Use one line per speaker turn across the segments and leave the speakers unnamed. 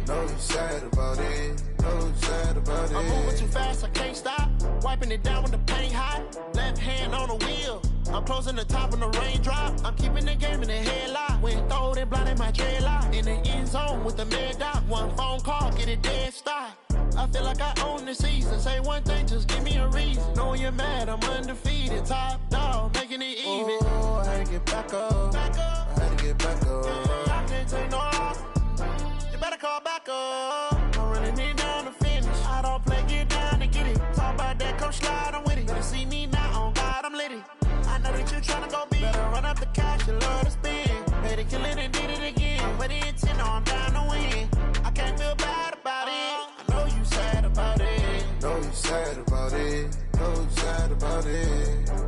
know you sad about it. Know you sad about it.
I'm moving too fast, I can't stop. Wiping it down when the paint hot. Left hand on the wheel. I'm closing the top when the raindrop. I'm keeping the game in the headlock. When throwed and blinded my dreadlock. In the end zone with the mad dot. One phone call, get it dead stop. I feel like I own the season. Say one thing, just give me a reason. Knowing you're mad, I'm undefeated. Top dog, making it even.
Oh, I had to get back up.
Back up.
I had to get back up.
I can't take no off. You better call back up. I'm running it down to finish. I don't play, get down to get it. Talk about that, come slide, I'm with it. Better see me now, on God, I'm litty. I know that you tryna go big. Better run up the cash, you love to spend. Better kill it and did it again. With the intent, I'm down to win. I can't feel bad about it. I know you sad about it.
Know you sad about it. Know you sad about it.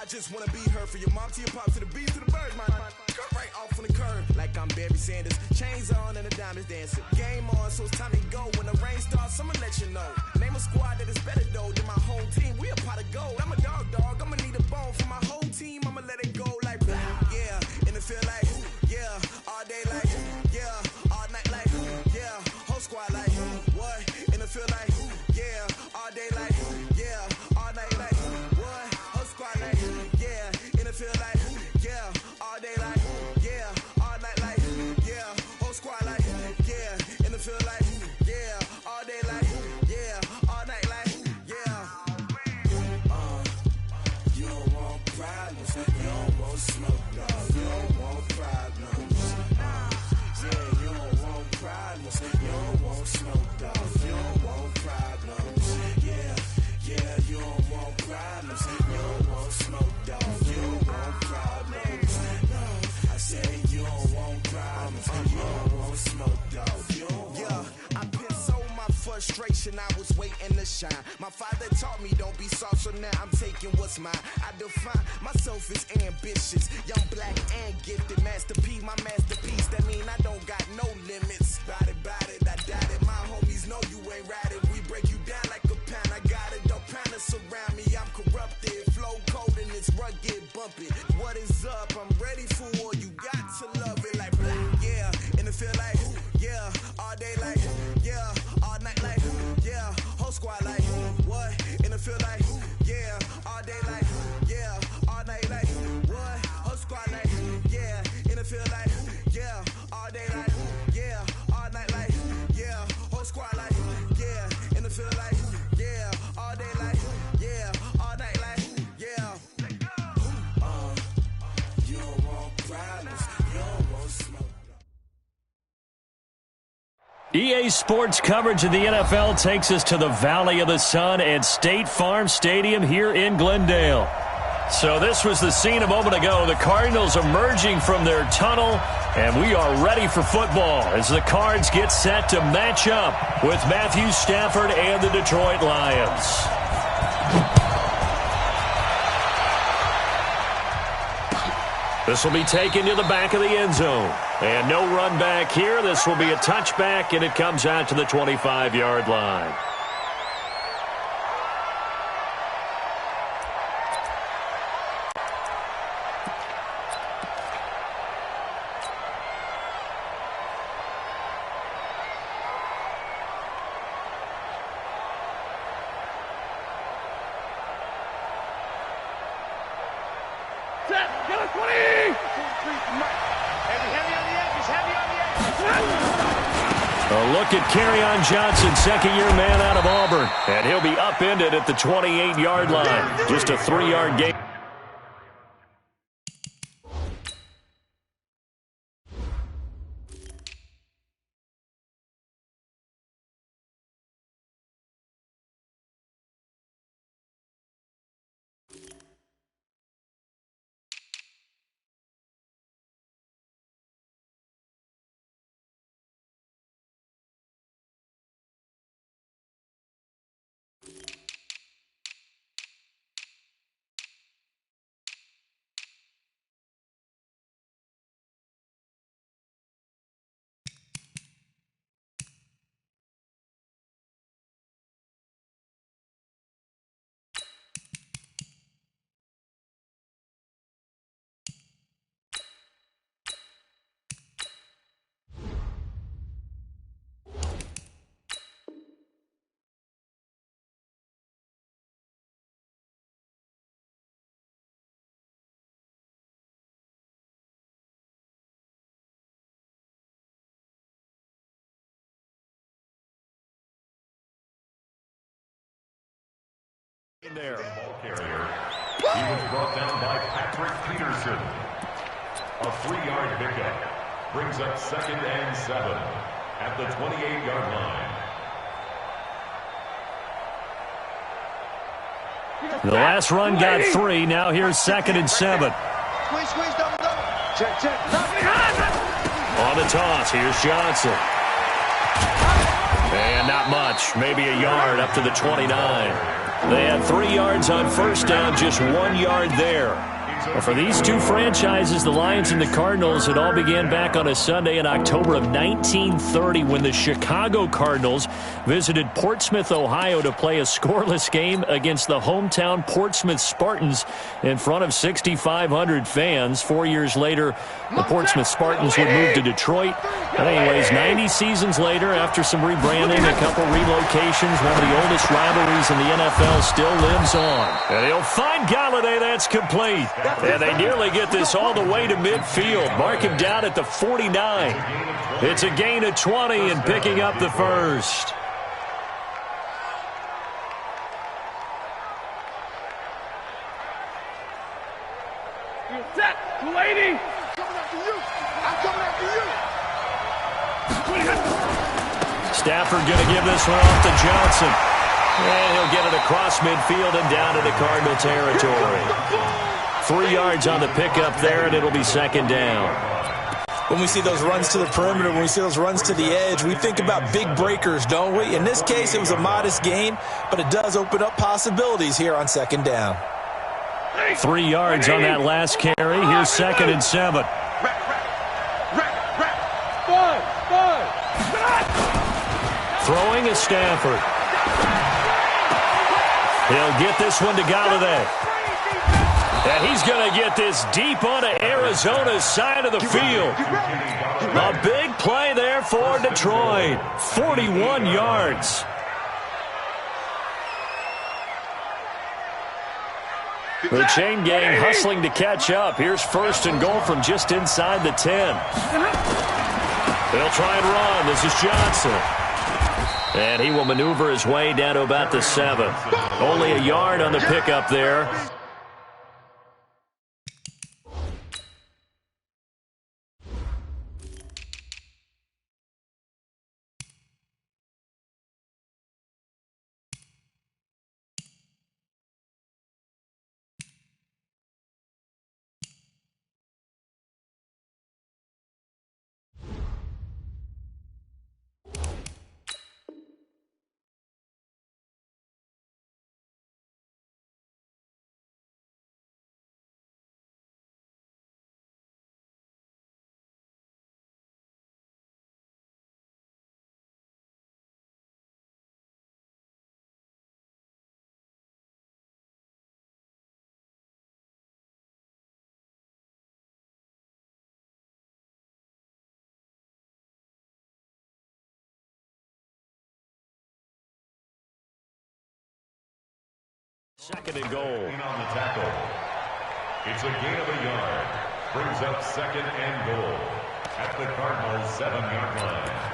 Just wanna be her for your mom to your pop to the beat to the birds, man. Cut right off on the curb like I'm Barry Sanders. Chains on and the diamonds dancing. Game on, so it's time to go. When the rain starts, I'ma let you know. Name a squad that is better though than my home team. We a pot of gold. I'm a dog. I'ma need a bone for my whole team. I'ma let it go like yeah, and it feel like yeah, all day like yeah, all night like yeah, whole squad like what? And it feel like yeah, all day like yeah, all night like what? Whole squad like yeah, and it feel like yeah, all day like yeah, all night like yeah, whole squad like yeah, and it feel like yeah, all day like yeah, all night like yeah. You don't want problems, you don't want smoke, dog. You don't want problems. Yeah, you don't want problems, you don't want smoke, dog. You don't want problems. Yeah, you don't want problems, you don't want smoke, dog. You don't want problems. No, I said you don't want problems, you don't want smoke, dog. You don't want. I've been so my frustration, I was waiting to shine. My father taught me don't be soft, so now I'm taking what's mine. I define myself as ambitious, young, black, and gifted. Master P, my masterpiece. That mean I don't got no limits. Bout it, I doubt it. My homies know you ain't ratted. We break you down like a pound. I got it, don't pound to surround me. I'm corrupted, flow cold and it's rugged, bumping. What is up? I'm ready for war. You got to love it like blah. Yeah, and it feel like yeah, all day like yeah, all night like yeah, whole squad like what? And it feel like yeah, all day like yeah, all night like what? Whole squad like yeah, and it feel like yeah, all day like yeah, all night like yeah, whole squad like yeah, and it feel like yeah, all day like yeah, all night like yeah. You don't want problems, you don't want smoke.
EA Sports coverage of the NFL takes us to the Valley of the Sun at State Farm Stadium here in Glendale. So this was the scene a moment ago. The Cardinals emerging from their tunnel, and we are ready for football as the Cards get set to match up with Matthew Stafford and the Detroit Lions. This will be taken to the back of the end zone. And no run back here. This will be a touchback, and it comes out to the 25-yard line. A look at Kerryon Johnson, second-year man out of Auburn. And he'll be upended at the 28-yard line. Just a 3-yard gain. There.
He was brought down by Patrick Peterson. A 3-yard pickup brings up 2nd and 7 at the 28-yard line.
The last run got 3. Now here's 2nd and 7.
Squeeze, double. Check.
On the toss, here's Johnson. And not much, maybe a yard up to the 29. They had 3 yards on first down, just 1 yard there. Well, for these two franchises, the Lions and the Cardinals, it all began back on a Sunday in October of 1930 when the Chicago Cardinals visited Portsmouth, Ohio to play a scoreless game against the hometown Portsmouth Spartans in front of 6,500 fans. 4 years later, the Portsmouth Spartans would move to Detroit. But anyways, 90 seasons later, after some rebranding, a couple relocations, one of the oldest rivalries in the NFL still lives on. And he'll find Galladay. That's complete. And they nearly get this all the way to midfield. Mark him down at the 49. It's a gain of 20 and picking up the first.
You're set, 280.
I'm coming after you.
Stafford going to give this one off to Johnson. And he'll get it across midfield and down into Cardinal territory. 3 yards on the pickup there, and it'll be 2nd down.
When we see those runs to the perimeter, when we see those runs to the edge, we think about big breakers, don't we? In this case, it was a modest gain, but it does open up possibilities here on 2nd down.
3 yards on that last carry. Here's 2nd and 7. Throwing is Stafford. He'll get this one to Galladay. And he's going to get this deep onto Arizona's side of the field. A big play there for Detroit. 41 yards. The chain gang hustling to catch up. Here's 1st and goal from just inside the 10. They'll try and run. This is Johnson. And he will maneuver his way down to about the 7. Only a yard on the pickup there. Second and goal.
On the tackle. It's a gain of a yard. Brings up second and goal at the Cardinals' 7-yard line.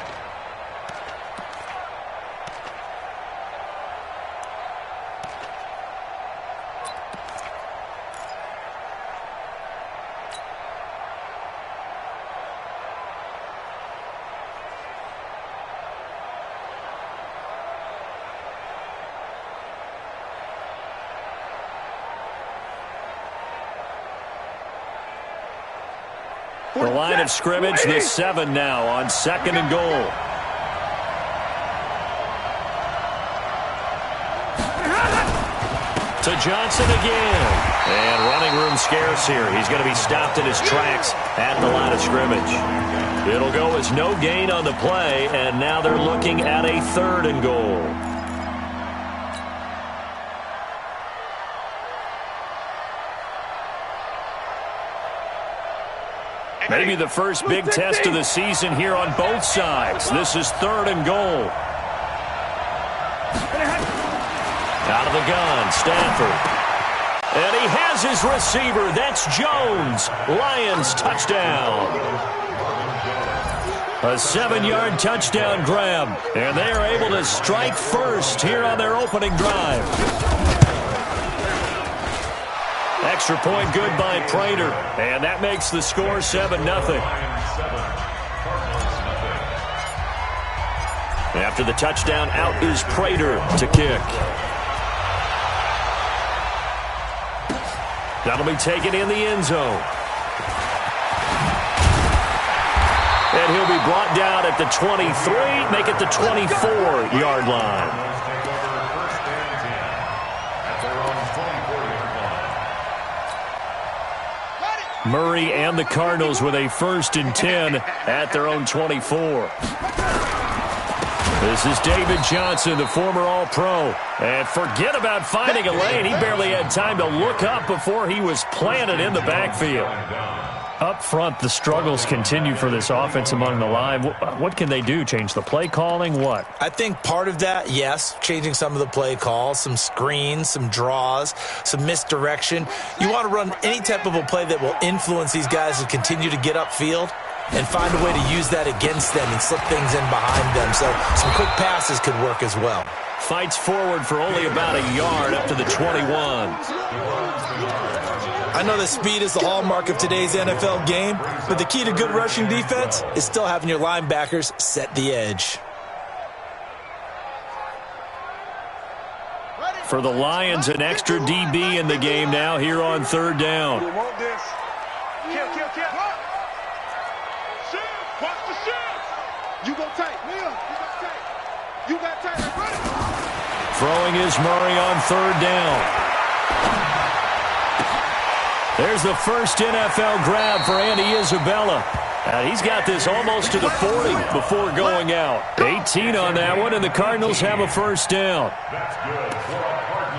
The line of scrimmage, the 7 now on second and goal. To Johnson again. And running room scarce here. He's going to be stopped in his tracks at the line of scrimmage. It'll go as no gain on the play, and now they're looking at a 3rd and goal. Maybe the first big test of the season here on both sides. This is 3rd and goal. Out of the gun, Stafford. And he has his receiver. That's Jones. Lions touchdown. A 7-yard touchdown grab. And they are able to strike first here on their opening drive. Extra point good by Prater. And that makes the score 7-0. After the touchdown, out is Prater to kick. That'll be taken in the end zone. And he'll be brought down at the 23, make it the 24-yard line. Murray and the Cardinals with a 1st and 10 at their own 24. This is David Johnson, the former All-Pro. And forget about finding a lane. He barely had time to look up before he was planted in the backfield. Up front, the struggles continue for this offense among the line. What can they do? Change the play calling? What?
I think part of that, yes, changing some of the play calls, some screens, some draws, some misdirection. You want to run any type of a play that will influence these guys to continue to get upfield and find a way to use that against them and slip things in behind them. So some quick passes could work as well.
Fights forward for only about a yard up to the 21.
I know that speed is the hallmark of today's NFL game, but the key to good rushing defense is still having your linebackers set the edge.
For the Lions, an extra DB in the game now here on 3rd down. Throwing is Murray on 3rd down. There's the first NFL grab for Andy Isabella. He's got this almost to the 40 before going out. 18 on that one, and the Cardinals have a 1st down.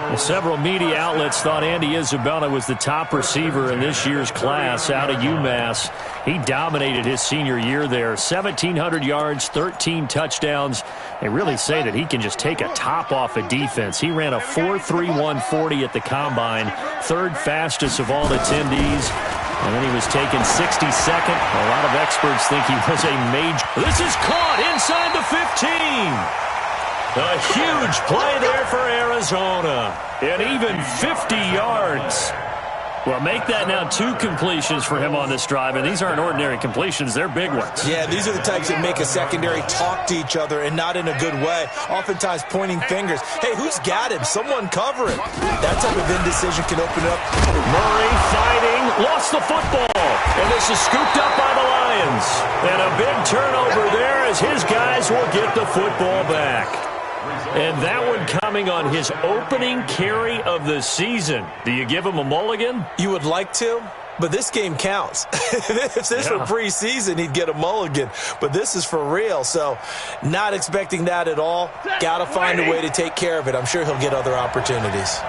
Well, several media outlets thought Andy Isabella was the top receiver in this year's class out of UMass. He dominated his senior year there. 1,700 yards, 13 touchdowns. They really say that he can just take a top off a defense. He ran a 4.31 40 at the Combine, 3rd fastest of all attendees. And then he was taken 62nd. A lot of experts think he was a major. This is caught inside the 15. A huge play there for Arizona. And even 50 yards. Well, make that now 2 completions for him on this drive, and these aren't ordinary completions. They're big ones.
Yeah, these are the types that make a secondary talk to each other and not in a good way, oftentimes pointing fingers. Hey, who's got him? Someone cover him. That type of indecision can open up.
Murray fighting, lost the football, and this is scooped up by the Lions. And a big turnover there as his guys will get the football back. And that one coming on his opening carry of the season. Do you give him a mulligan?
You would like to, but this game counts. If this were preseason, he'd get a mulligan. But this is for real, so not expecting that at all. Got to find a way to take care of it. I'm sure he'll get other opportunities.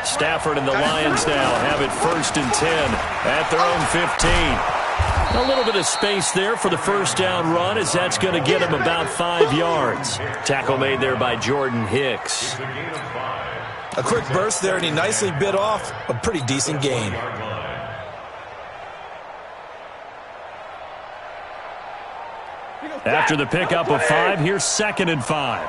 Stafford and the Lions now have it 1st and 10 at their own 15. A little bit of space there for the 1st down run, as that's going to get him about 5 yards. Tackle made there by Jordan Hicks.
A quick burst there, and he nicely bit off a pretty decent gain.
After the pickup of 5, here's 2nd and 5.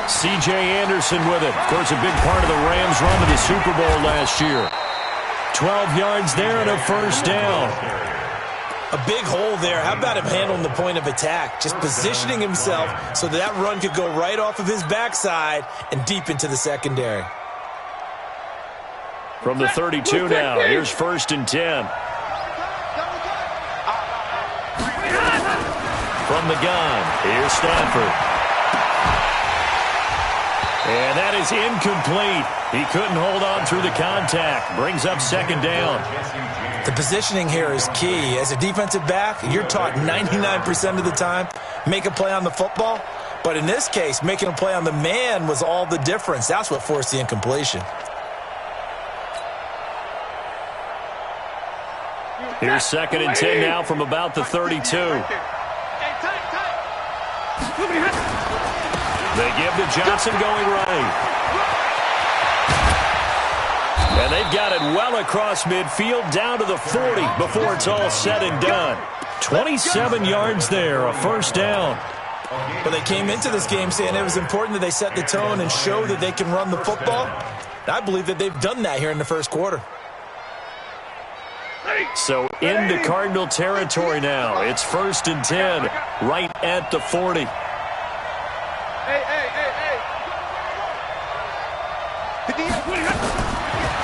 C.J. Anderson with it. Of course, a big part of the Rams' run to the Super Bowl last year. 12 yards there and a first down.
A big hole there. How about him handling the point of attack? Just positioning himself so that run could go right off of his backside and deep into the secondary.
From the 32 now, here's 1st and 10. From the gun, here's Stafford. And that is incomplete. He couldn't hold on through the contact. Brings up 2nd down.
The positioning here is key. As a defensive back, you're taught 99% of the time, make a play on the football. But in this case, making a play on the man was all the difference. That's what forced the incompletion.
Here's 2nd and 10 now from about the 32. They give to Johnson going right. And they've got it well across midfield down to the 40 before it's all said and done. 27 yards there, a first down.
But they came into this game saying it was important that they set the tone and show that they can run the football. I believe that they've done that here in the first quarter.
So into Cardinal territory now. It's 1st and 10, right at the 40.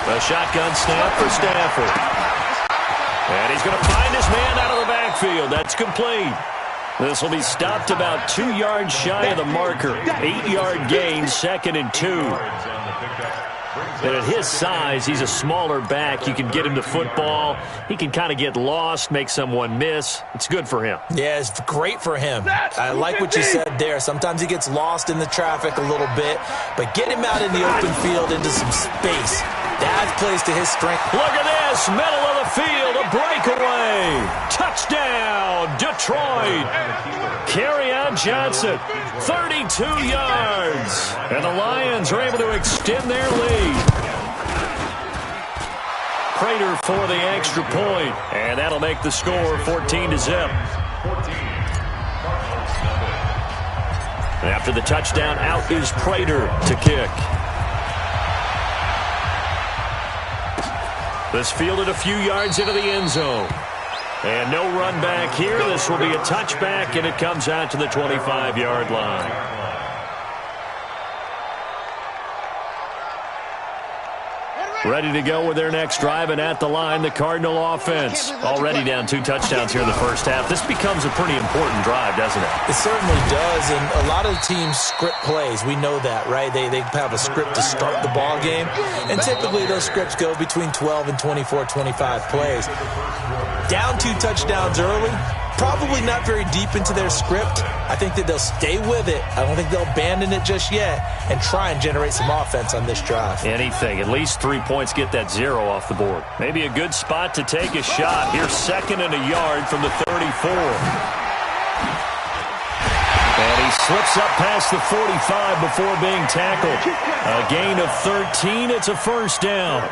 A shotgun snap for Stafford. And he's going to find his man out of the backfield. That's complete. This will be stopped about 2 yards shy of the marker. 8-yard gain, 2nd and 2. And at his size, he's a smaller back. You can get him to football. He can kind of get lost, make someone miss. It's good for him.
Yeah, it's great for him. I like what you said there. Sometimes he gets lost in the traffic a little bit, but get him out in the open field into some space. That plays to his strength.
Look at this, middle of the field, a breakaway. Touchdown, Detroit. Kerryon Johnson, 32 yards. And the Lions are able to extend their lead. Prater for the extra point, and that'll make the score 14-0. After the touchdown, out is Prater to kick. This fielded a few yards into the end zone. And no run back here. This will be a touchback, and it comes out to the 25-yard line. Ready to go with their next drive, and at the line, the Cardinal offense. Already down 2 touchdowns here in the first half. This becomes a pretty important drive, doesn't it?
It certainly does, and a lot of teams script plays. We know that, right? They have a script to start the ball game, and typically those scripts go between 12 and 24, 25 plays. Down 2 touchdowns early, probably not very deep into their script. I think that they'll stay with it. I don't think they'll abandon it just yet and try and generate some offense on this drive.
Anything. At least 3 points get that 0 off the board. Maybe a good spot to take a shot. Here's 2nd and a yard from the 34. And he slips up past the 45 before being tackled. A gain of 13. It's a first down.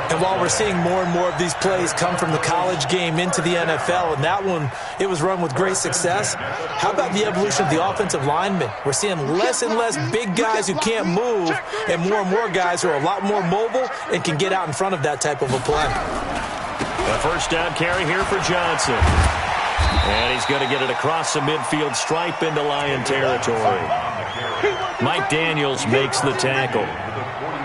And while we're seeing more and more of these plays come from the college game into the NFL, and that one, it was run with great success, how about the evolution of the offensive linemen? We're seeing less and less big guys who can't move and more guys who are a lot more mobile and can get out in front of that type of a play.
A first down carry here for Johnson. And he's going to get it across the midfield stripe into Lion territory. Mike Daniels makes the tackle.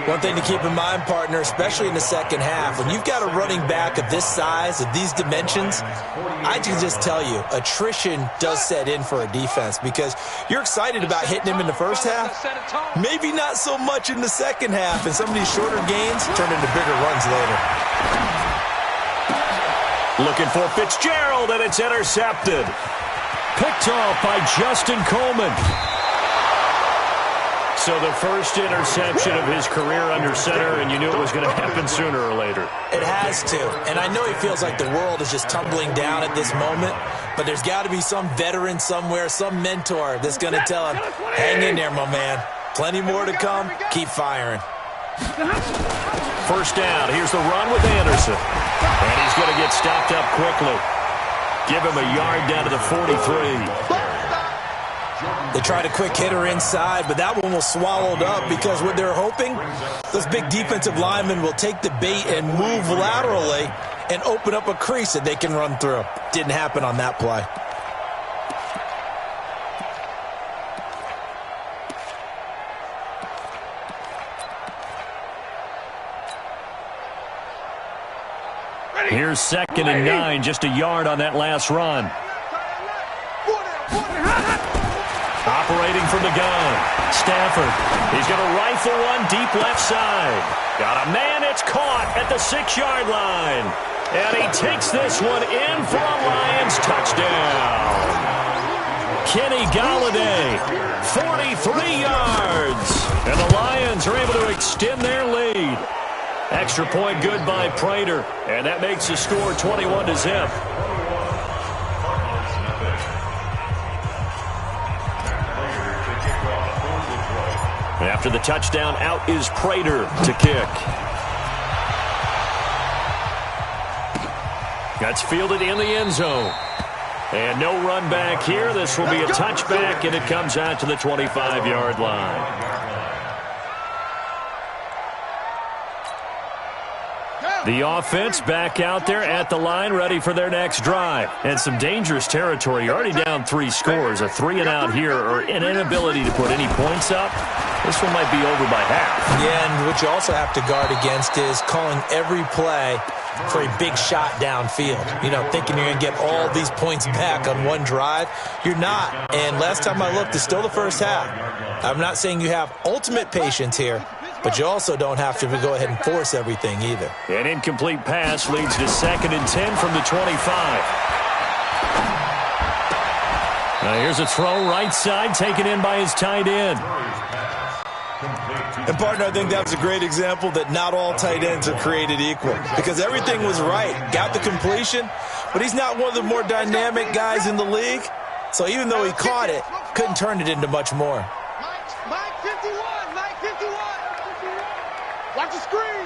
One thing to keep in mind, partner, especially in the second half, when you've got a running back of this size, of these dimensions, I can just tell you, attrition does set in for a defense because you're excited about hitting him in the first half, maybe not so much in the second half, and some of these shorter gains turn into bigger runs later.
Looking for Fitzgerald, and it's intercepted. Picked off by Justin Coleman. So the first interception of his career under center, and you knew it was going to happen sooner or later.
It has to. And I know he feels like the world is just tumbling down at this moment, but there's got to be some veteran somewhere, some mentor that's going to tell him, hang in there, my man. Plenty more to come. Keep firing.
First down. Here's the run with Anderson. And he's going to get stopped up quickly. Give him a yard down to the 43.
They tried a quick hitter inside, but that one was swallowed up because what they're hoping, those big defensive linemen will take the bait and move laterally and open up a crease that they can run through. Didn't happen on that play.
Here's 2nd and 9, just a yard on that last run. Operating from the gun, Stafford. He's going to rifle one deep left side. Got a man, it's caught at the 6-yard line. And he takes this one in for a Lions touchdown. Kenny Golladay, 43 yards. And the Lions are able to extend their lead. Extra point good by Prater. And that makes the score 21-0. After the touchdown, out is Prater to kick. That's fielded in the end zone. And no run back here. This will be a touchback, and it comes out to the 25-yard line. The offense back out there at the line, ready for their next drive. And some dangerous territory. You're already down 3 scores. A 3-and-out here, or an inability to put any points up. This one might be over by half.
Yeah, and what you also have to guard against is calling every play for a big shot downfield. You know, thinking you're going to get all these points back on one drive. You're not. And last time I looked, it's still the first half. I'm not saying you have ultimate patience here, but you also don't have to go ahead and force everything either.
An incomplete pass leads to 2nd and 10 from the 25. Now here's a throw right side, taken in by his tight end.
And, partner, I think that was a great example that not all tight ends are created equal because everything was right. Got the completion, but he's not one of the more dynamic guys in the league. So even though he caught it, couldn't turn it into much more.
Mike 51, Mike 51. Watch the screen.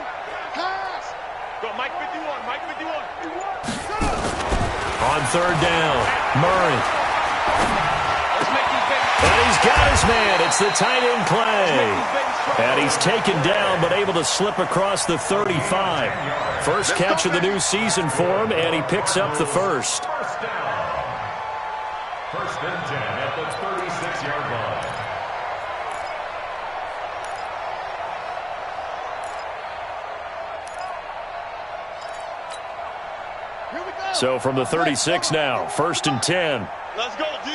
Pass. Go, Mike 51, Mike 51.
On 3rd down, Murray. And he's got his man. It's the tight end play. And he's taken down but able to slip across the 35. First catch of the new season for him, and he picks up the first.
First and 10 at the 36-yard line.
So from the 36 now, 1st and 10.
Let's go, D.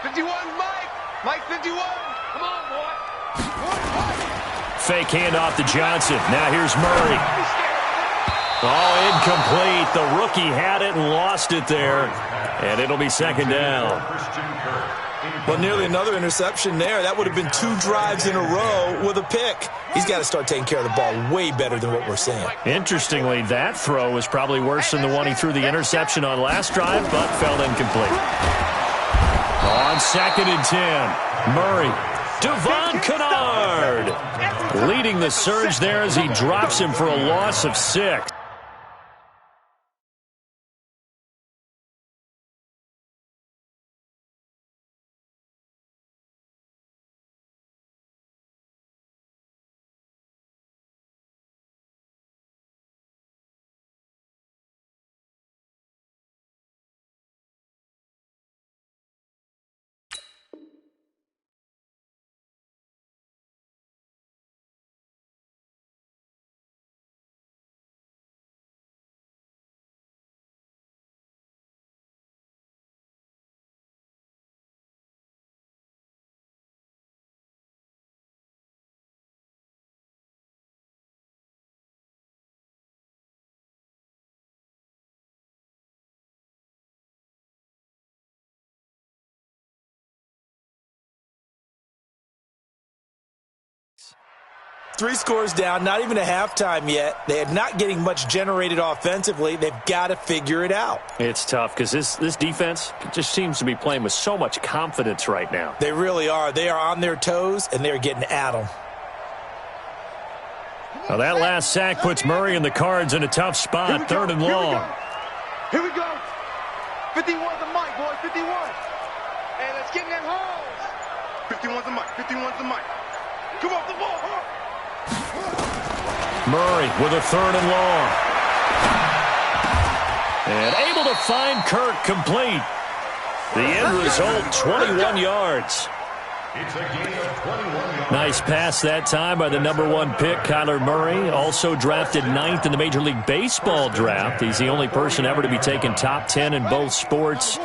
51, Mike. Mike 51. Come on, boy.
Fake handoff to Johnson. Now here's Murray. Oh, incomplete. The rookie had it and lost it there. And it'll be 2nd down.
Well, nearly another interception there. That would have been 2 drives in a row with a pick. He's got to start taking care of the ball way better than what we're seeing.
Interestingly, that throw was probably worse than the one he threw the interception on last drive, but fell incomplete. On 2nd and 10, Murray. Devon Kennard leading the surge there as he drops him for a loss of 6.
3 scores down, not even a halftime yet. They are not getting much generated offensively. They've got to figure it out.
It's tough because this defense just seems to be playing with so much confidence right now.
They really are. They are on their toes, and they're getting at them.
Now that last sack puts Murray and the Cards in a tough spot, 3rd and long.
Here we go. 51's the mic, boys. 51. Hey, let's get in that hole. 51's the mic. 51's the mic. Come off the ball, huh?
Murray with a 3rd and long. And able to find Kirk complete. The end result, 21 yards.
It's a gain of 21 yards.
Nice pass that time by the #1 pick, Kyler Murray. Also drafted 9th in the Major League Baseball draft. He's the only person ever to be taken top 10 in both sports.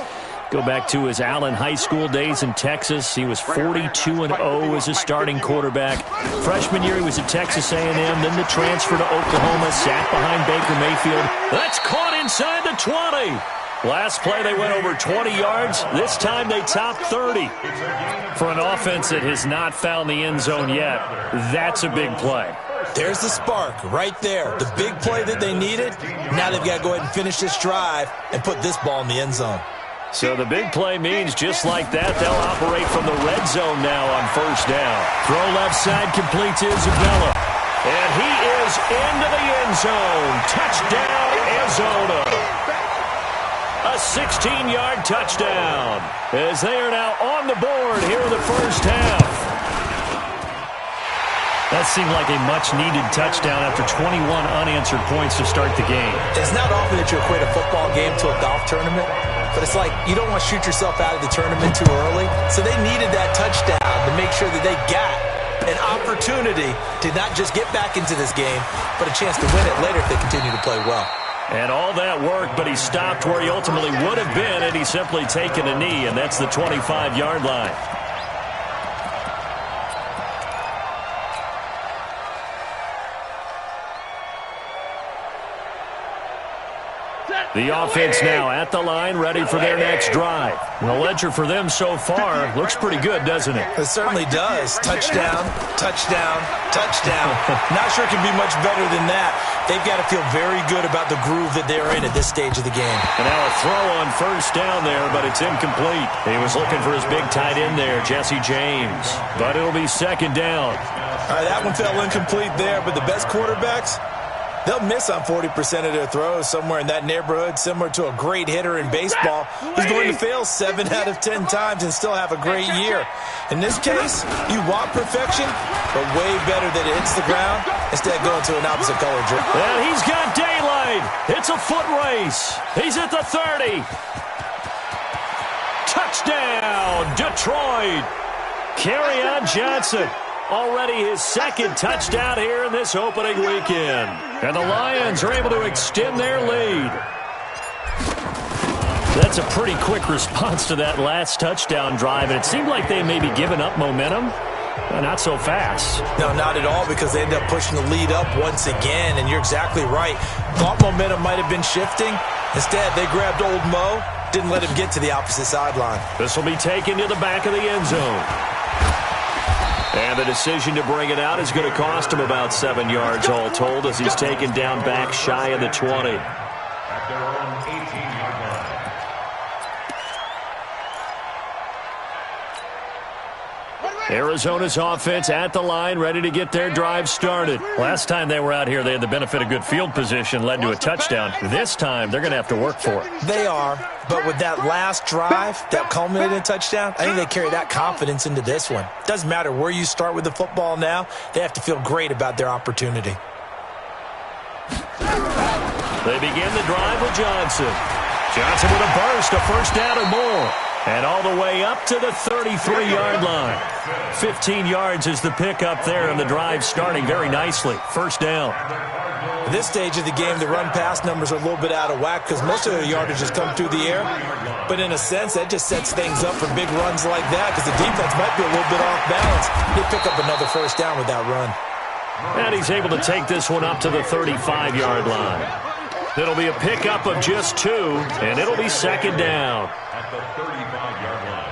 Go back to his Allen High School days in Texas. He was 42-0 as a starting quarterback. Freshman year, he was at Texas A&M. Then the transfer to Oklahoma, sat behind Baker Mayfield. That's caught inside the 20. Last play, they went over 20 yards. This time, they topped 30. For an offense that has not found the end zone yet, that's a big play.
There's the spark right there. The big play that they needed. Now they've got to go ahead and finish this drive and put this ball in the end zone.
So the big play means just like that, they'll operate from the red zone now on 1st down. Throw left side completes Isabella. And he is into the end zone. Touchdown, Arizona. A 16-yard touchdown as they are now on the board here in the 1st half. That seemed like a much-needed touchdown after 21 unanswered points to start the game.
It's not often that you equate a football game to a golf tournament, but it's like you don't want to shoot yourself out of the tournament too early. So they needed that touchdown to make sure that they got an opportunity to not just get back into this game, but a chance to win it later if they continue to play well.
And all that work, but he stopped where he ultimately would have been, and he's simply taken a knee, and that's the 25-yard line. The offense now at the line, ready for their next drive. The ledger for them so far looks pretty good, doesn't it?
It certainly does. Touchdown, touchdown, touchdown. Not sure it can be much better than that. They've got to feel very good about the groove that they're in at this stage of the game.
And now a throw on 1st down there, but it's incomplete. He was looking for his big tight end there, Jesse James. But it'll be 2nd down.
All right, that one fell incomplete there, but the best quarterbacks, they'll miss on 40% of their throws, somewhere in that neighborhood, similar to a great hitter in baseball who's going to fail 7 out of 10 times and still have a great year. In this case, you want perfection, but way better that it hits the ground instead of going to an opposite color jersey.
And he's got daylight. It's a foot race. He's at the 30. Touchdown, Detroit. Kerryon Johnson. Already his 2nd touchdown here in this opening weekend. And the Lions are able to extend their lead. That's a pretty quick response to that last touchdown drive, and it seemed like they may be giving up momentum. Not so fast.
No, not at all, because they end up pushing the lead up once again, and you're exactly right. Thought momentum might have been shifting. Instead, they grabbed old Mo, didn't let him get to the opposite sideline.
This will be taken to the back of the end zone. And the decision to bring it out is going to cost him about 7 yards all told as he's taken down back shy of the 20.
At their own 18-yard line.
Arizona's offense at the line, ready to get their drive started. Last time they were out here, they had the benefit of good field position, led to a touchdown. This time, they're going to have to work for it.
They are, but with that last drive that culminated in a touchdown, I think they carry that confidence into this one. Doesn't matter where you start with the football now, they have to feel great about their opportunity.
They begin the drive with Johnson. Johnson with a burst, a 1st down and more. And all the way up to the 33-yard line. 15 yards is the pickup there, and the drive starting very nicely. 1st down.
At this stage of the game, the run-pass numbers are a little bit out of whack because most of their yardage has come through the air. But in a sense, that just sets things up for big runs like that because the defense might be a little bit off balance. They pick up another 1st down with that run.
And he's able to take this one up to the 35-yard line. It'll be a pickup of just 2, and it'll be 2nd down.
At the 35-yard line.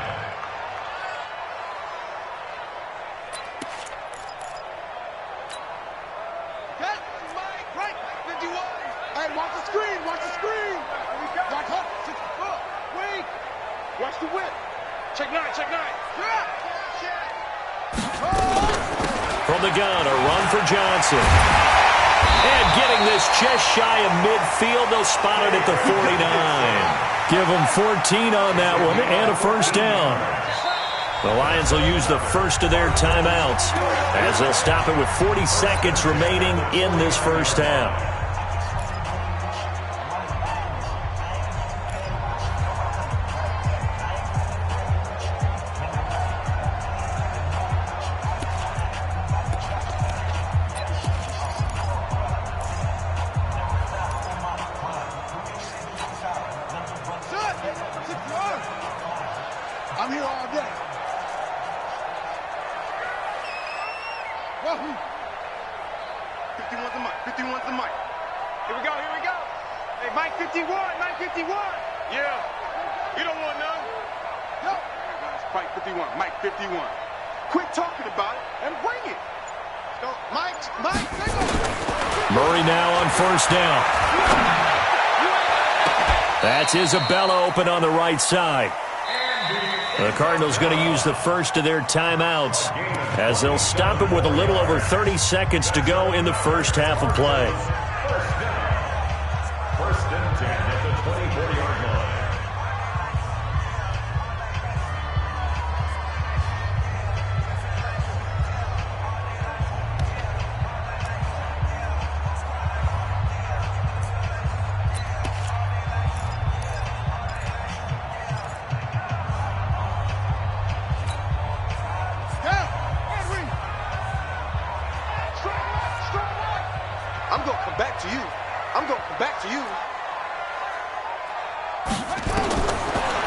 Check nine, check nine.
From the gun, a run for Johnson. And getting this just shy of midfield, they'll spot it at the 49. Give them 14 on that one and a first down. The Lions will use the first of their timeouts as they'll stop it with 40 seconds remaining in this first half.
I'm here all day. 51's the mic. 51's the mic. Here we go. Here we go. Hey, Mike 51. Mike 51. Yeah. You don't want none. No. Mike 51. Mike 51. Quit talking about it and bring it. Go, Mike.
Murray now on first down. That's Isabella open on the right side. The Cardinals going to use the first of their timeouts as they'll stop it with a little over 30 seconds to go in the first half of play.
First and 10 at the 24-yard line.
I'm going to come back to you. I'm going to come back to you.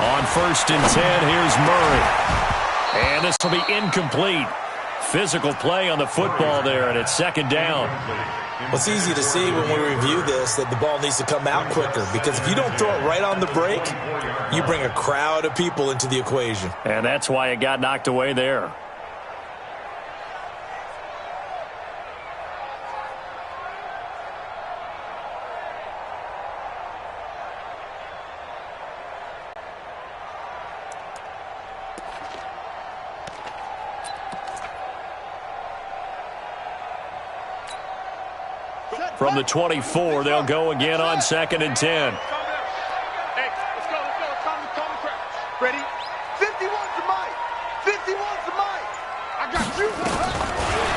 On first and 10, here's Murray. And this will be incomplete. Physical play on the football there, and it's second down.
Well, it's easy to see when we review this that the ball needs to come out quicker, because if you don't throw it right on the break, you bring a crowd of people into the equation.
And that's why it got knocked away there. From the 24, they'll go again on second and 10.
Hey, let's go. Calm the crowd. Ready? 51's the mic. 51's the mic. I got you.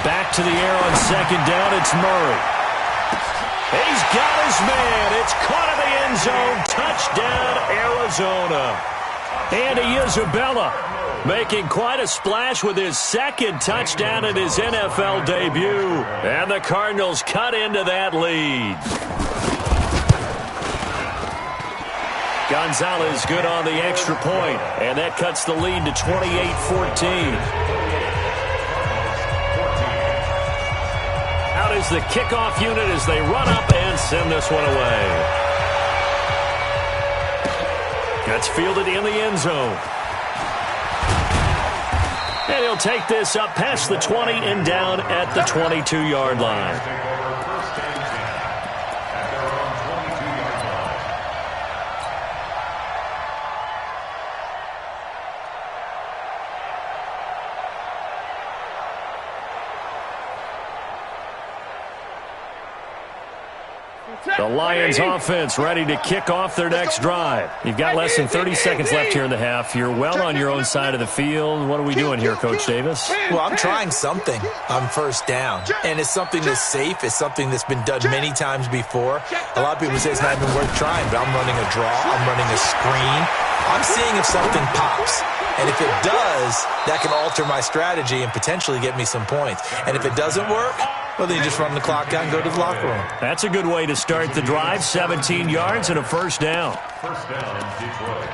Back to the air on second down, it's Murray. He's got his man. It's caught in the end zone. Touchdown, Arizona. Andy Isabella making quite a splash with his second touchdown in his NFL debut. And the Cardinals cut into that lead. Gonzalez good on the extra point, and that cuts the lead to 28-14. Out is the kickoff unit as they run up and send this one away. Gets fielded in the end zone. And he'll take this up past the 20 and down at the 22-yard line. The Lions offense ready to kick off their next drive. You've got less than 30 seconds left here in the half. You're well on your own side of the field. What are we doing here, Coach Davis?
Well, I'm trying something on first down, and it's something that's safe. It's something that's been done many times before. A lot of people say it's not even worth trying, but I'm running a draw. I'm running a screen. I'm seeing if something pops. And if it does, that can alter my strategy and potentially get me some points. And if it doesn't work, well, then you just run the clock out and go to the locker room.
That's a good way to start the drive. 17 yards and a first down.
First down in Detroit.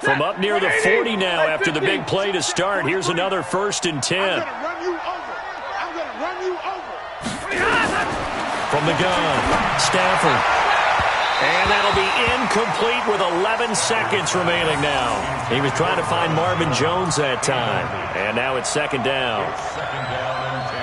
From up near the 40 now after the big play to start. Here's another first and 10.
I'm going to run you over. I'm going to run you over.
From the gun, Stafford. And that'll be incomplete with 11 seconds remaining now. He was trying to find Marvin Jones that time. And now it's second down.
Second down and 10.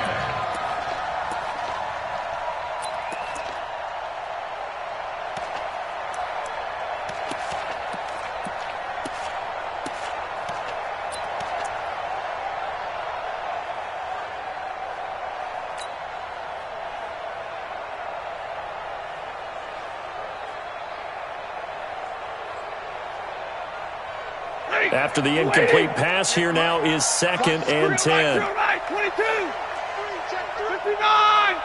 After the incomplete pass, here now is 2nd and 10.
22, 59.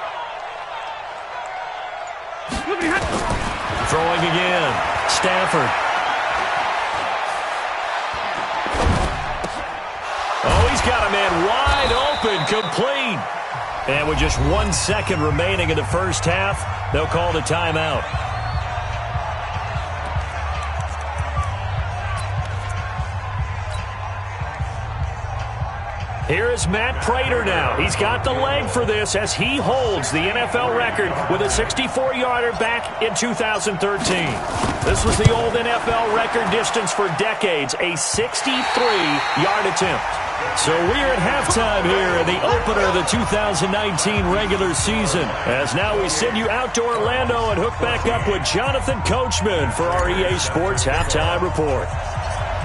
Throwing again. Stafford. Oh, he's got a man wide open, complete. And with just 1 second remaining in the first half, they'll call the timeout. Here is Matt Prater now. He's got the leg for this as he holds the NFL record with a 64-yarder back in 2013. This was the old NFL record distance for decades, a 63-yard attempt. So we're at halftime here in the opener of the 2019 regular season. As now we send you out to Orlando and hook back up with Jonathan Coachman for our EA Sports Halftime Report.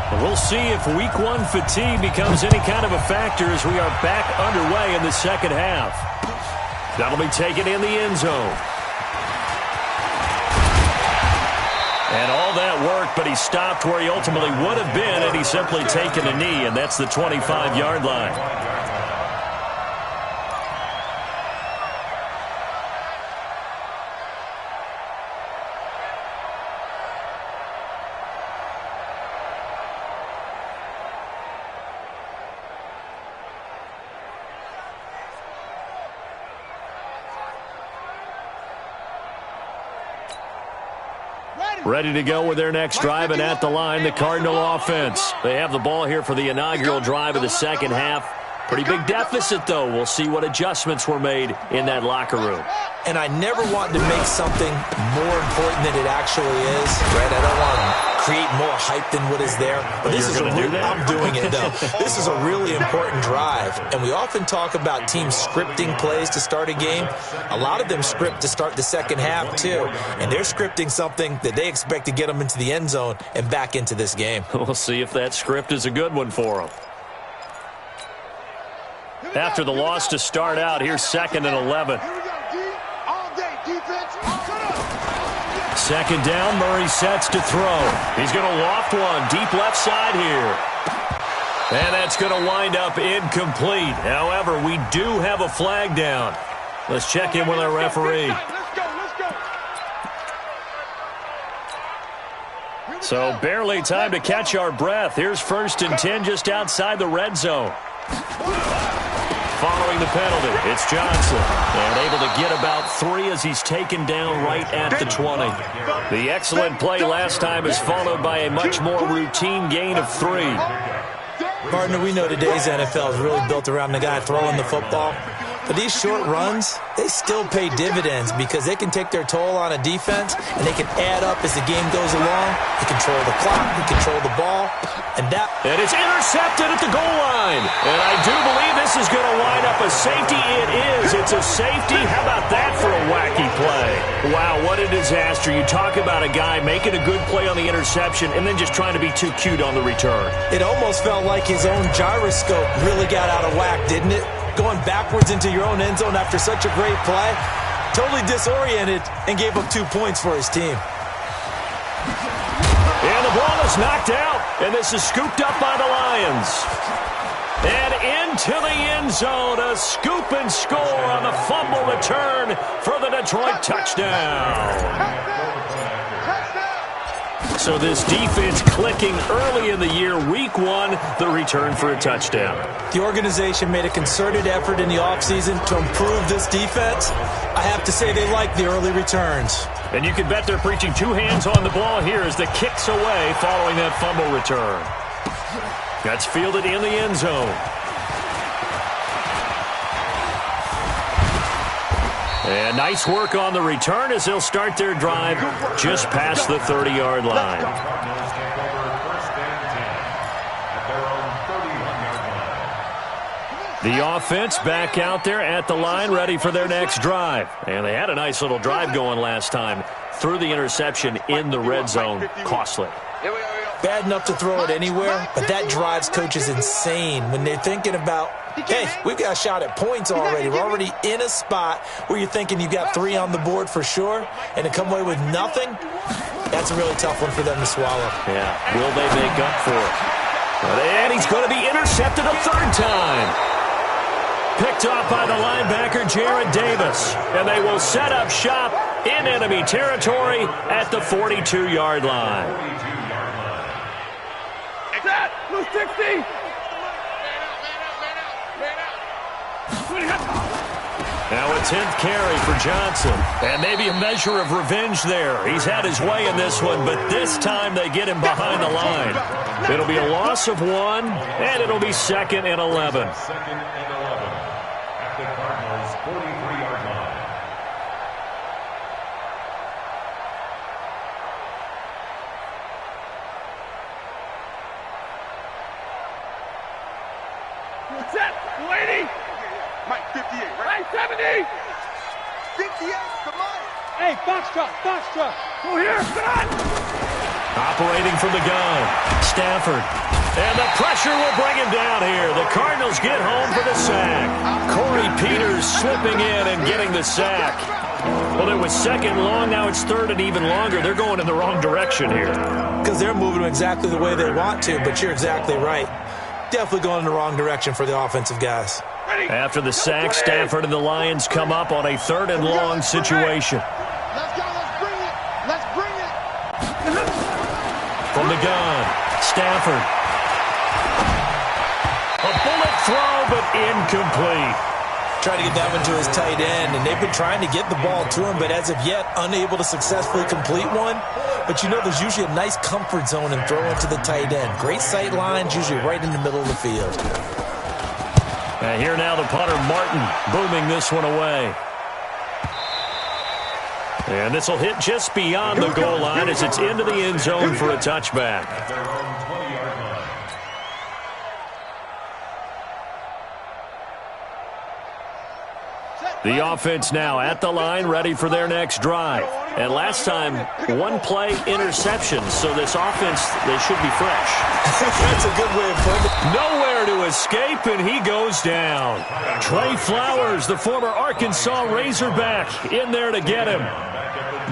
And we'll see if Week 1 fatigue becomes any kind of a factor as we are back underway in the second half. That'll be taken in the end zone. And all that worked, but he stopped where he ultimately would have been had he simply taken a knee, and that's the 25-yard line. Ready to go with their next drive, and at the line, the Cardinal offense. They have the ball here for the inaugural drive of the second half. Pretty big deficit, though. We'll see what adjustments were made in that locker room.
And I never want to make something more important than it actually is, right? I don't want to create more hype than what is there. But this is I'm doing it, though. This is a really important drive. And we often talk about teams scripting plays to start a game. A lot of them script to start the second half, too. And they're scripting something that they expect to get them into the end zone and back into this game.
We'll see if that script is a good one for them. After the loss to start out, here's 2nd and 11. Second down, Murray sets to throw. He's going to loft one deep left side here. And that's going to wind up incomplete. However, we do have a flag down. Let's check in with our referee. So barely time to catch our breath. Here's 1st and 10 just outside the red zone. Following the penalty, it's Johnson. And able to get about 3 as he's taken down right at the 20. The excellent play last time is followed by a much more routine gain of 3.
Partner, we know today's NFL is really built around the guy throwing the football. But these short runs, they still pay dividends because they can take their toll on a defense and they can add up as the game goes along. They control the clock, they control the ball, and
it's intercepted at the goal line. And I do believe this is going to wind up a safety. It is. It's a safety. How about that for a wacky play? Wow, what a disaster. You talk about a guy making a good play on the interception and then just trying to be too cute on the return.
It almost felt like his own gyroscope really got out of whack, didn't it? Going backwards into your own end zone after such a great play. Totally disoriented and gave up 2 points for his team.
And the ball is knocked out, and this is scooped up by the Lions. And into the end zone, a scoop and score on the fumble return for the Detroit touchdown. So this defense clicking early in the year. Week 1, the return for a touchdown.
The organization made a concerted effort in the offseason to improve this defense. I have to say they like the early returns.
And you can bet they're preaching 2 hands on the ball here as the kick's away following that fumble return. That's fielded in the end zone. And nice work on the return as they'll start their drive just past the 30-yard line. The offense back out there at the line, ready for their next drive. And they had a nice little drive going last time. Threw the interception in the red zone. Costly.
Bad enough to throw it anywhere, but that drives coaches insane when they're thinking about, hey, we've got a shot at points already. We're already in a spot where you're thinking you got 3 on the board for sure, and to come away with nothing, that's a really tough one for them to swallow.
Yeah, will they make up for it? And he's going to be intercepted a third time. Picked off by the linebacker, Jarrad Davis. And they will set up shop in enemy territory at the 42-yard line.
Blue 60.
Now a 10th carry for Johnson. And maybe a measure of revenge there. He's had his way in this one, but this time they get him behind the line. It'll be a loss of 1, and it'll be 2nd and 11.
Second and 11 at the Cardinals' 43-yard line.
What's that? 280. Mike 58, right? Mike 70. 58 to Mike. Hey, Foxtrot. Go here. Come on.
Operating from the gun, Stafford. And the pressure will bring him down here. The Cardinals get home for the sack. Corey Peters slipping in and getting the sack. Well, it was 2nd long. Now it's 3rd and even longer. They're going in the wrong direction here.
Because they're moving exactly the way they want to, but you're exactly right. Definitely going in the wrong direction for the offensive guys.
After the sack, Stafford and the Lions come up on a 3rd and long situation.
Let's go. Let's bring it.
From the gun, Stafford. A bullet throw, but incomplete.
Trying to get that one to his tight end, and they've been trying to get the ball to him, but as of yet, unable to successfully complete one. But you know, there's usually a nice comfort zone in throwing to the tight end. Great sight lines, usually right in the middle of the field.
And here now the punter, Martin, booming this one away. And this will hit just beyond the goal line as it's into the end zone for a touchback.
At their own 20-yard line.
The offense now at the line, ready for their next drive. And last time, 1 play interception, so this offense, they should be fresh.
That's a good way of putting it.
Nowhere to escape, and he goes down. Trey Flowers, the former Arkansas Razorback, in there to get him.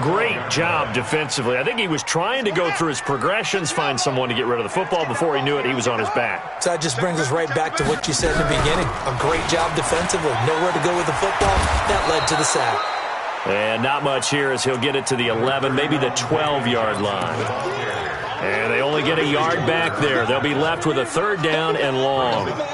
Great job defensively. I think he was trying to go through his progressions, find someone to get rid of the football. Before he knew it, he was on his back.
So that just brings us right back to what you said in the beginning. A great job defensively. Nowhere to go with the football. That led to the sack.
And not much here as he'll get it to the 11, maybe the 12-yard line. And they only get a yard back there. They'll be left with a 3rd down and long.
Ready.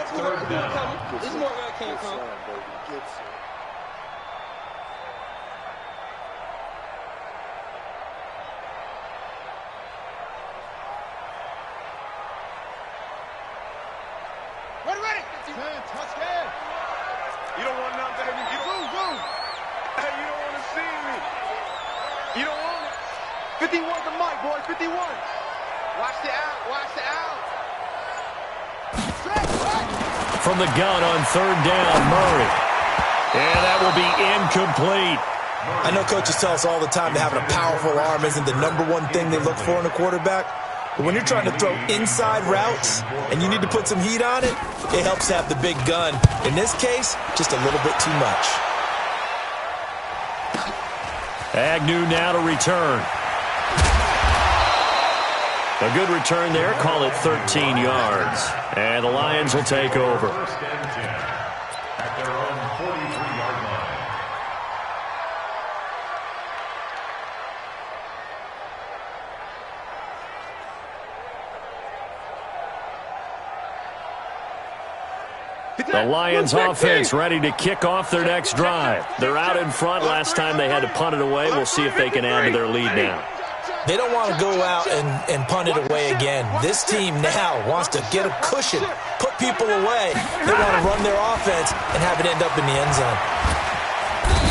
Touchdown. You don't want nothing better than you. Move. Hey, you don't want to see me. You don't want it. 51 to Mike, boy. 51. Watch the out.
From the gun on 3rd down, Murray. And that will be incomplete.
I know coaches tell us all the time that having a powerful arm isn't the #1 thing they look for in a quarterback. But when you're trying to throw inside routes and you need to put some heat on it, it helps to have the big gun. In this case, just a little bit too much.
Agnew now to return. A good return there. Call it 13 yards. And the Lions will take over.
1st and 10 at their own 43-yard line.
The Lions offense ready to kick off their next drive. They're out in front. Last time they had to punt it away. We'll see if they can add to their lead now.
They don't want to go out and punt it away again. This team now wants to get a cushion, put people away. They want to run their offense and have it end up in the end zone.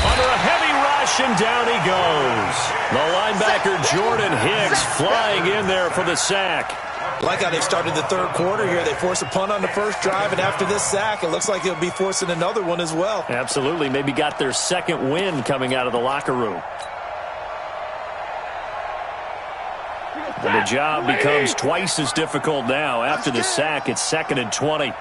Under a heavy rush, and down he goes. The linebacker, Jordan Hicks, flying in there for the sack.
Like how they started the 3rd quarter here. They forced a punt on the first drive, and after this sack, it looks like they'll be forcing another one as well.
Absolutely. Maybe got their 2nd win coming out of the locker room. And the job becomes twice as difficult now. After the sack, it's 2nd and 20.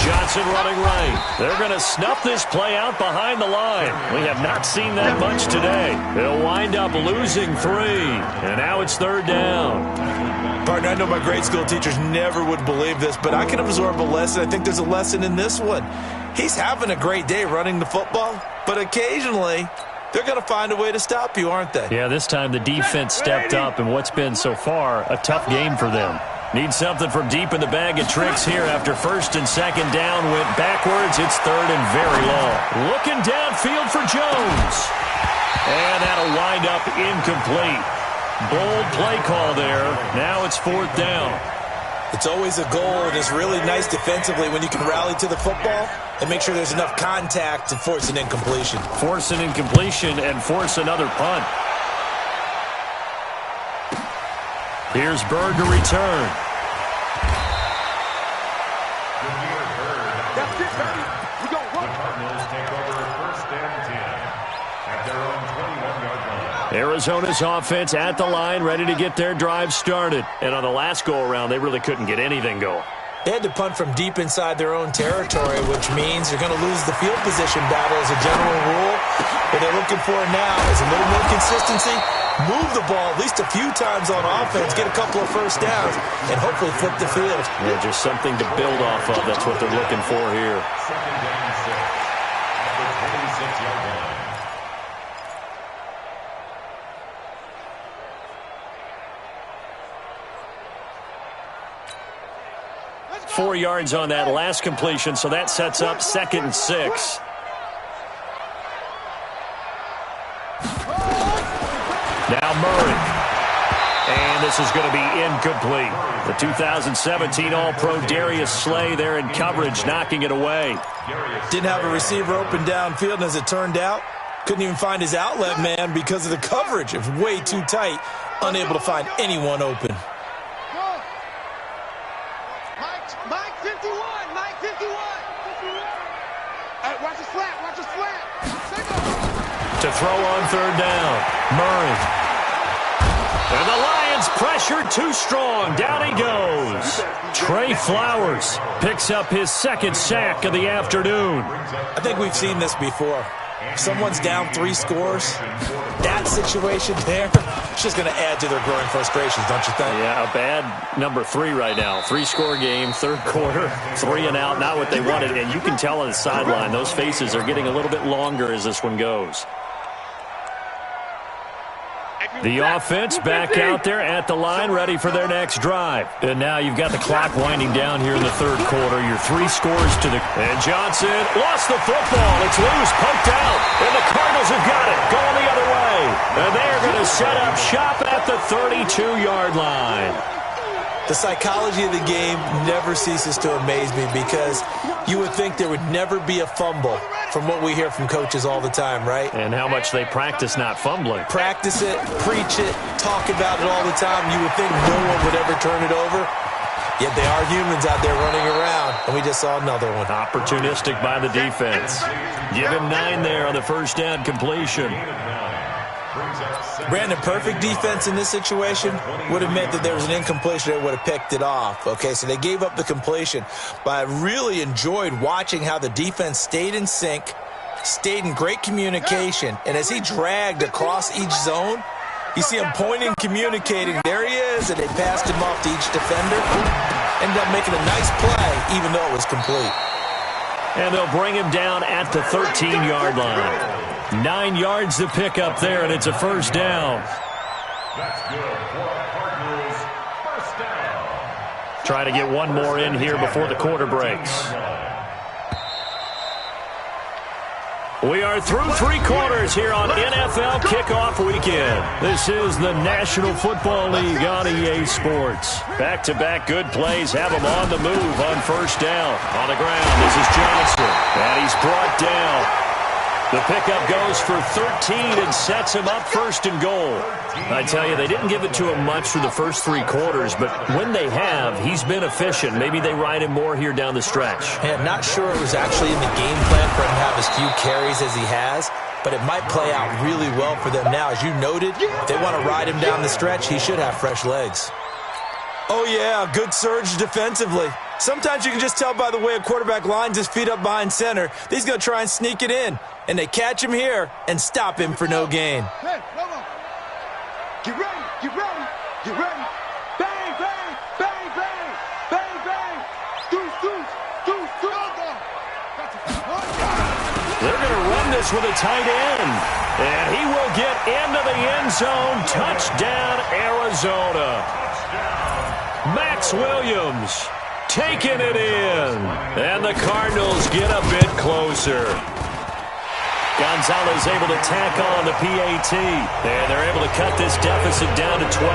Johnson running right. They're going to snuff this play out behind the line. We have not seen that much today. They'll wind up losing 3. And now it's 3rd down.
Partner, I know my grade school teachers never would believe this, but I can absorb a lesson. I think there's a lesson in this one. He's having a great day running the football, but occasionally they're going to find a way to stop you, aren't they?
Yeah, this time the defense stepped up in what's been so far a tough game for them. Need something from deep in the bag of tricks here after first and second down went backwards. It's third and very long. Looking downfield for Jones. And that'll wind up incomplete. Bold play call there. Now it's fourth down.
It's always a goal, and it's really nice defensively when you can rally to the football and make sure there's enough contact to force an incompletion.
Force an incompletion and force another punt. Here's Bird to return.
That's it, baby. We go
The Cardinals take over first and 10 at their own 21-yard line.
Arizona's offense at the line, ready to get their drive started. And on the last go-around, they really couldn't get anything going.
They had to punt from deep inside their own territory, which means you're going to lose the field position battle as a general rule. What they're looking for now is a little more consistency, move the ball at least a few times on offense, get a couple of first downs, and hopefully flip the field.
Yeah, just something to build off of. That's what they're looking for here.
Second down 6 at the 26-yard line.
4 yards on that last completion, so that sets up 2nd and 6. Now Murray. And this is going to be incomplete. The 2017 All-Pro Darius Slay there in coverage, knocking it away.
Didn't have a receiver open downfield, and as it turned out, couldn't even find his outlet man because of the coverage. It was way too tight, unable to find anyone open.
Mike 51. Mike 51. Hey, watch the slant. Watch the slant.
To throw on third down, Murray. And the Lions pressure too strong. Down he goes. Trey Flowers picks up his 2nd sack of the afternoon.
I think we've seen this before. If someone's down 3 scores, that situation there, it's just going to add to their growing frustrations, don't you think?
Yeah, a bad number 3 right now. 3-score game, 3rd quarter, 3 and out, not what they wanted. And you can tell on the sideline, those faces are getting a little bit longer as this one goes. The offense back out there at the line, ready for their next drive. And now you've got the clock winding down here in the 3rd quarter. Your 3 scores to the... And Johnson lost the football. It's loose, poked out. And the Cardinals have got it, going the other way. And they're going to set up shop at the 32-yard line.
The psychology of the game never ceases to amaze me because you would think there would never be a fumble from what we hear from coaches all the time, right?
And how much they practice not fumbling.
Practice it, preach it, talk about it all the time. You would think no one would ever turn it over. Yet they are humans out there running around, and we just saw another one.
Opportunistic by the defense. Give him 9 there on the first down completion.
Brandon, perfect defense in this situation would have meant that there was an incompletion that would have picked it off. Okay, so they gave up the completion, but I really enjoyed watching how the defense stayed in sync, stayed in great communication, and as he dragged across each zone, you see him pointing, communicating. There he is, and they passed him off to each defender. Ended up making a nice play, even though it was complete.
And they'll bring him down at the 13-yard line. 9 yards to pick up there, and it's a first down.
That's good for the Cardinals. First down.
Try to get one more in here before the quarter breaks. We are through 3 quarters here on NFL Kickoff Weekend. This is the National Football League on EA Sports. Back-to-back good plays have them on the move on first down. On the ground, this is Johnson. And he's brought down. The pickup goes for 13 and sets him up first and goal. I tell you, they didn't give it to him much through the first 3 quarters, but when they have, he's been efficient. Maybe they ride him more here down the stretch.
Yeah, not sure it was actually in the game plan for him to have as few carries as he has, but it might play out really well for them now. As you noted, if they want to ride him down the stretch, he should have fresh legs. Oh, yeah, good surge defensively. Sometimes you can just tell by the way a quarterback lines his feet up behind center that he's going to try and sneak it in. And they catch him here and stop him for no gain.
Hey, get ready, get ready, get ready. Bang, bang.
They're going to run this with a tight end. And he will get into the end zone. Touchdown, Arizona. Max Williams taking it in. And the Cardinals get a bit closer. Gonzalez able to tack on the PAT. And they're able to cut this deficit down to 12.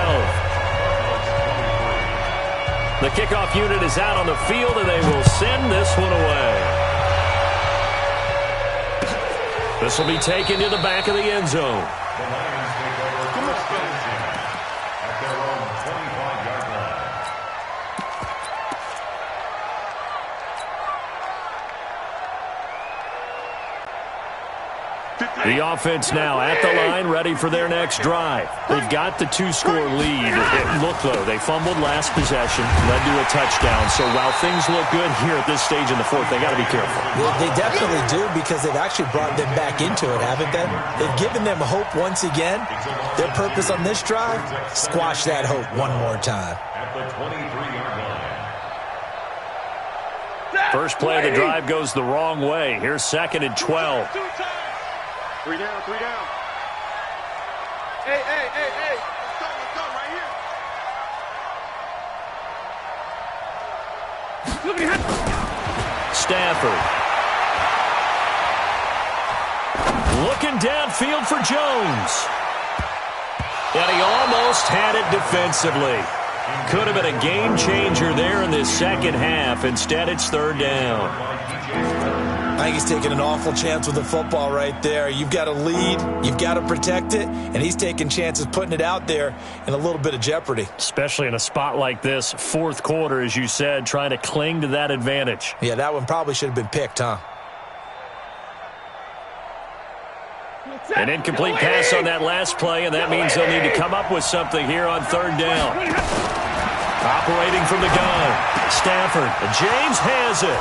The kickoff unit is out on the field, and they will send this one away. This will be taken to the back of the end zone.
The Lions take over first and 10 at their own 25-yard line.
The offense now at the line, ready for their next drive. They've got the 2-score lead. It looked low. They fumbled last possession, led to a touchdown. So while things look good here at this stage in the fourth, they got to be careful.
They definitely do, because they've actually brought them back into it, haven't they? They've given them hope once again. Their purpose on this drive, squash that hope one more time.
At the 23-yard line.
First play of the drive goes the wrong way. Here's 2nd and 12.
3 down, 3 down. Hey. Let's go right here.
Stafford. Looking downfield for Jones. And he almost had it defensively. Could have been a game changer there in this second half. Instead, it's 3rd down.
I think he's taking an awful chance with the football right there. You've got to lead, you've got to protect it, and he's taking chances putting it out there in a little bit of jeopardy.
Especially in a spot like this, fourth quarter, as you said, trying to cling to that advantage.
Yeah, that one probably should have been picked, huh?
An incomplete pass on that last play, and that means they'll need to come up with something here on 3rd down. Operating from the gun, Stafford. James has it.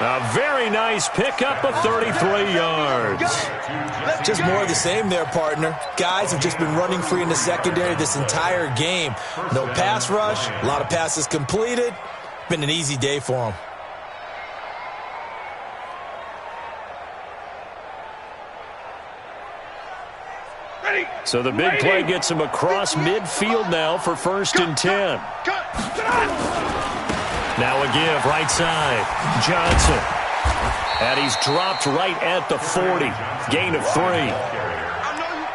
A very nice pickup of 33 yards.
Just more of the same there, partner. Guys have just been running free in the secondary this entire game. No pass rush, a lot of passes completed. Been an easy day for them.
So the big play gets him across midfield now for 1st and 10. Now a give, right side. Johnson. And he's dropped right at the 40. Gain of 3.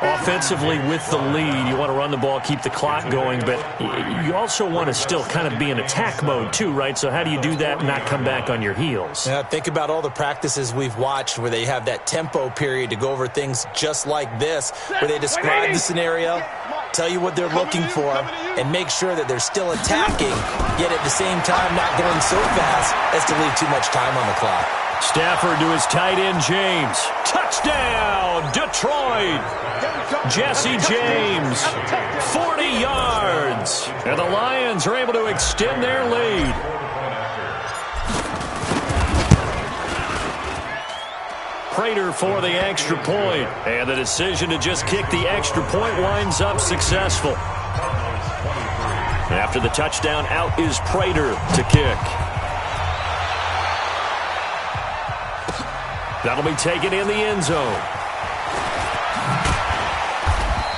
Offensively with the lead, you want to run the ball, keep the clock going, but you also want to still kind of be in attack mode too, right? So how do you do that and not come back on your heels?
Yeah, think about all the practices we've watched where they have that tempo period to go over things just like this, where they describe the scenario, tell you what they're looking for, and make sure that they're still attacking, yet at the same time not going so fast as to leave too much time on the clock.
Stafford to his tight end, James. Touchdown, Detroit. Jesse James, 40 yards. And the Lions are able to extend their lead. Prater for the extra point. And the decision to just kick the extra point winds up successful. After the touchdown, out is Prater to kick. That'll be taken in the end zone.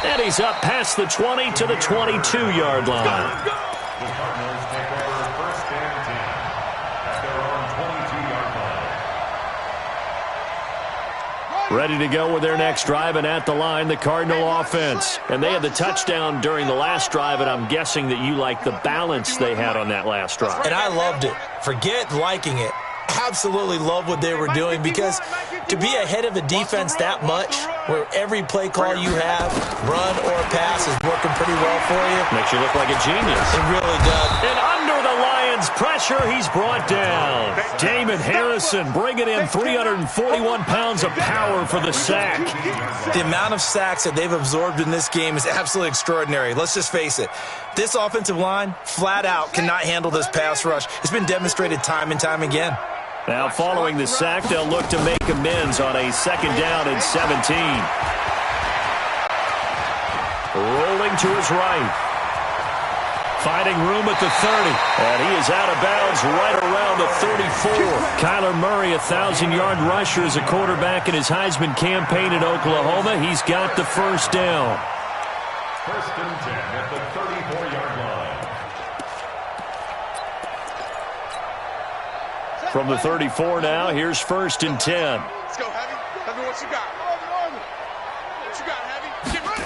And he's up past the 20 to the 22-yard line.
The Cardinals take over 1st and 10 at their own 22-yard line.
Ready to go with their next drive, and at the line, the Cardinal offense. And they had the touchdown during the last drive, and I'm guessing that you like the balance they had on that last drive.
And I loved it. Forget liking it. Absolutely love what they were doing, because to be ahead of a defense that much, where every play call you have, run or pass, is working pretty well for you.
Makes you look like a genius.
It really does.
And under the Lions' pressure, he's brought down. Damon Harrison bringing in 341 pounds of power for the sack.
The amount of sacks that they've absorbed in this game is absolutely extraordinary. Let's just face it. This offensive line, flat out, cannot handle this pass rush. It's been demonstrated time and time again.
Now, following the sack, they'll look to make amends on a 2nd down and 17. Rolling to his right. Finding room at the 30. And he is out of bounds right around the 34. Kyler Murray, 1,000-yard rusher as a quarterback in his Heisman campaign in Oklahoma. He's got the first down.
First and 10 at the 34-yard line.
From the 34 now, here's first and 10.
Let's go, Heavy. Heavy, what you got? What you got, Heavy? Get ready.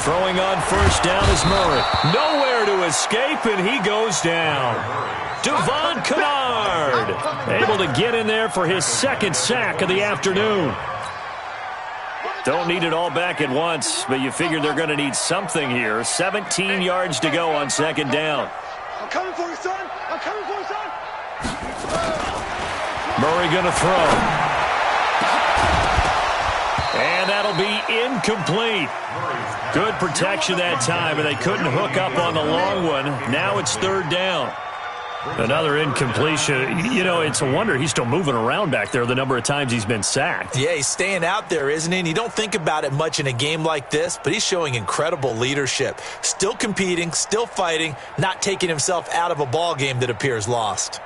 Throwing on first down is Murray. Nowhere to escape, and he goes down. Devon Kennard able to get in there for his second sack of the afternoon. Don't need it all back at once, but you figure they're going to need something here. 17 yards to go on second down.
I'm coming for you, son. I'm coming for you, son.
Murray going to throw. And that'll be incomplete. Good protection that time, and they couldn't hook up on the long one. Now it's third down. Another incompletion. You know, it's a wonder he's still moving around back there the number of times he's been sacked.
Yeah, he's staying out there, isn't he? And you don't think about it much in a game like this, but he's showing incredible leadership. Still competing, still fighting, not taking himself out of a ball game that appears lost.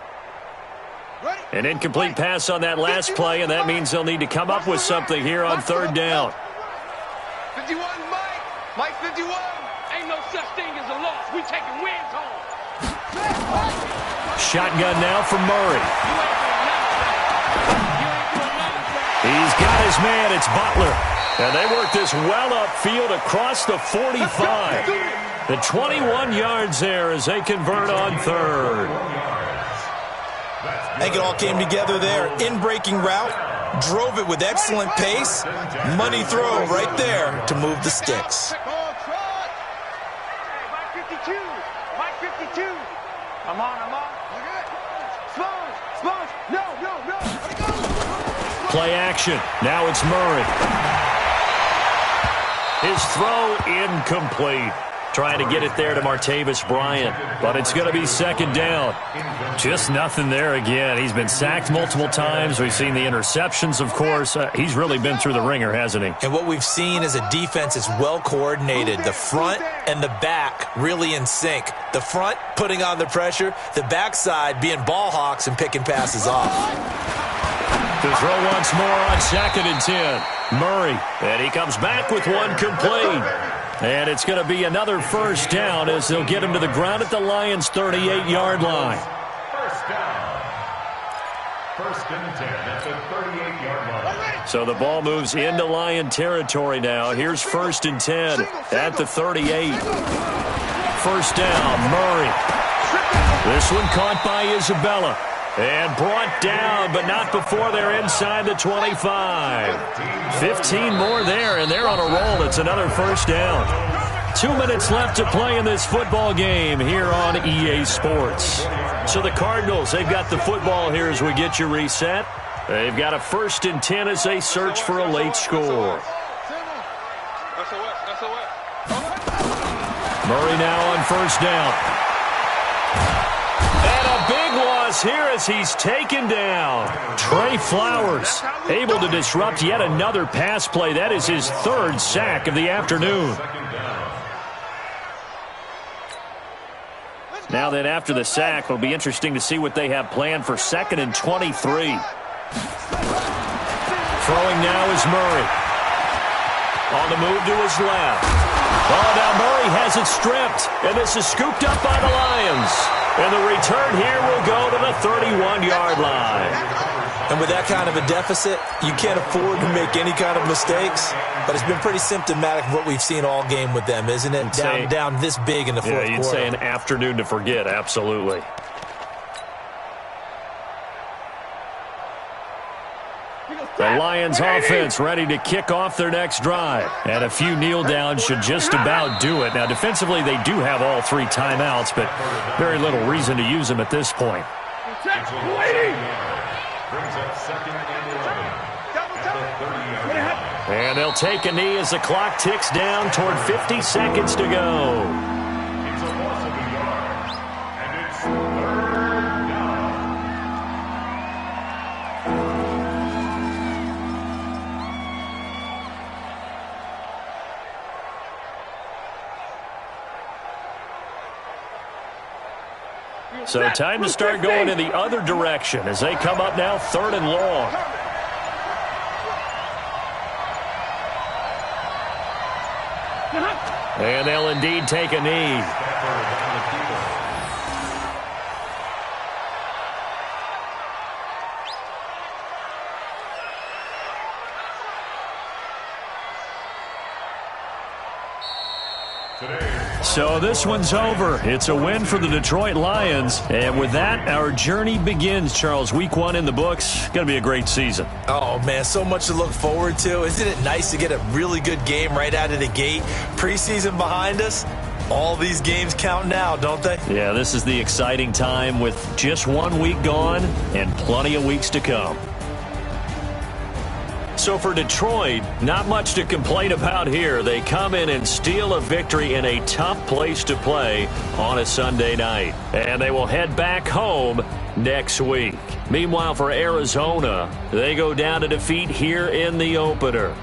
An incomplete pass on that last play, and that means they'll need to come up with something here on third down.
51, Mike 51. Ain't no such thing as a loss. We taking wins home.
Shotgun now from Murray. He's got his man. It's Butler. And they work this well upfield across the 45. The 21 yards there as they convert on third.
I think it all came together there. In-breaking route. Drove it with excellent pace. Money throw right there to move the sticks.
Mike 52. Mike 52. I'm on. Smalls. No.
Play action. Now it's Murray. His throw incomplete. Trying to get it there to Martavis Bryant. But it's going to be second down. Just nothing there again. He's been sacked multiple times. We've seen the interceptions, of course. He's really been through the ringer, hasn't he?
And what we've seen is a defense is well coordinated. The front and the back really in sync. The front putting on the pressure. The backside being ball hawks and picking passes off.
To throw once more on second and 10. Murray. And he comes back with one complete. And it's going to be another first down as they'll get him to the ground at the Lions' 38-yard line.
First down. First and 10 at the 38-yard line.
So the ball moves into Lion territory now. Here's first and 10 at the 38. First down, Murray. This one caught by Isabella. And brought down, but not before they're inside the 25. 15 more there, and they're on a roll. It's another first down. 2 minutes left to play in this football game here on EA Sports. So the Cardinals, they've got the football here as we get you reset. They've got a first and 10 as they search for a late score. Murray now on first down. Big loss here as he's taken down. Trey Flowers able to disrupt yet another pass play. That is his third sack of the afternoon. Now then, after the sack, it'll be interesting to see what they have planned for second and 23. Throwing now is Murray. On the move to his left. Oh, now Murray has it stripped, and this is scooped up by the Lions. And the return here will go to the 31-yard line.
And with that kind of a deficit, you can't afford to make any kind of mistakes. But it's been pretty symptomatic of what we've seen all game with them, isn't it? Down this big in the fourth quarter.
Yeah, you'd say an afternoon to forget, absolutely. The Lions offense ready to kick off their next drive. And a few kneel downs should just about do it. Now, defensively, they do have all three timeouts, but very little reason to use them at this point.
Brings up second and 11 at the 30-yard line.
And they'll take a knee as the clock ticks down toward 50 seconds to go.
It's a loss of a yard, and it's third down.
So time to start going in the other direction as they come up now 3rd and long. And they'll indeed take a knee. So this one's over. It's a win for the Detroit Lions. And with that, our journey begins, Charles. Week 1 in the books. Going to be a great season.
Oh, man, so much to look forward to. Isn't it nice to get a really good game right out of the gate? Preseason behind us. All these games count now, don't they?
Yeah, this is the exciting time with just 1 week gone and plenty of weeks to come. So for Detroit, not much to complain about here. They come in and steal a victory in a tough place to play on a Sunday night. And they will head back home next week. Meanwhile, for Arizona, they go down to defeat here in the opener.